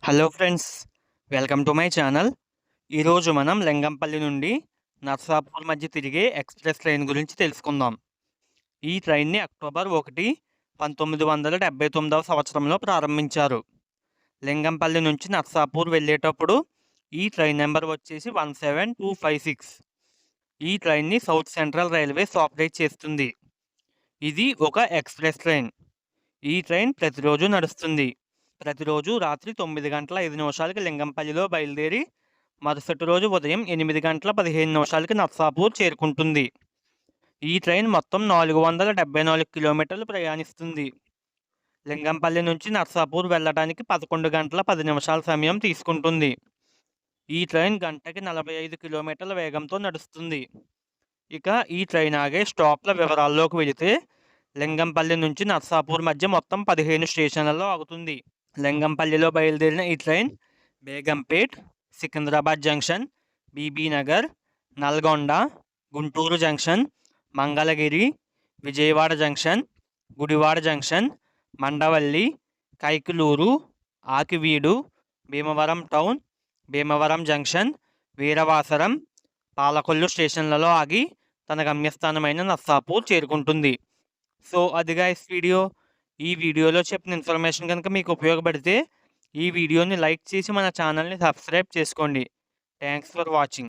Hello friends, welcome to my channel. ఈరోజు మనం లింగంపల్లి నుండి నర్సాపూర్ మధ్య తిరిగే ఎక్స్‌ప్రెస్ ట్రైన్ గురించి తెలుసుకుందాం. ఈ ట్రైన్‌ని అక్టోబర్ 1, 1979 సంవత్సరంలో ప్రారంభించారు. లింగంపల్లి నుంచి నర్సాపూర్ వెళ్ళేటప్పుడు ఈ ట్రైన్ నెంబర్ వచ్చేసి 17256. ఈ ట్రైన్‌ని సౌత్ సెంట్రల్ రైల్వేస్ ఆపరేట్ చేస్తుంది. ఇది ఒక ఎక్స్‌ప్రెస్ ట్రైన్. ఈ ట్రైన్ ప్రతిరోజు నడుస్తుంది. ప్రతిరోజు రాత్రి 9:05 లింగంపల్లిలో బయలుదేరి మరుసటి రోజు ఉదయం 8:15 నర్సాపూర్ చేరుకుంటుంది. ఈ ట్రైన్ మొత్తం 474 కిలోమీటర్లు ప్రయాణిస్తుంది. లింగంపల్లి నుంచి నర్సాపూర్ వెళ్ళడానికి 11 గంటల 10 నిమిషాల సమయం తీసుకుంటుంది. ఈ ట్రైన్ గంటకి 45 కిలోమీటర్ల వేగంతో నడుస్తుంది. ఇక ఈ ట్రైన్ ఆగే స్టాప్ల వివరాల్లోకి వెళితే లింగంపల్లి నుంచి నర్సాపూర్ మధ్య మొత్తం 15 స్టేషన్లలో ఆగుతుంది. లింగంపల్లిలో బయలుదేరిన ఈ train Begumpet, Secunderabad junction, Bibi Nagar, Nalgonda, Guntur junction, Mangalagiri, Vijayawada junction, Gudivada junction, Mandavalli, Kaikaluru, Akividu, Bhimavaram town, Bhimavaram junction, Veeravasaram, Palakollu స్టేషన్లలో ఆగి తన గమ్యస్థానమైన నర్సాపూర్ చేరుకుంటుంది. సో అది గైస్ వీడియో. ఈ వీడియోలో చెప్పిన ఇన్ఫర్మేషన్ కనుక మీకు ఉపయోగపడితే ఈ వీడియోని లైక్ చేసి మన ఛానల్ని సబ్స్క్రైబ్ చేసుకోండి. Thanks for watching.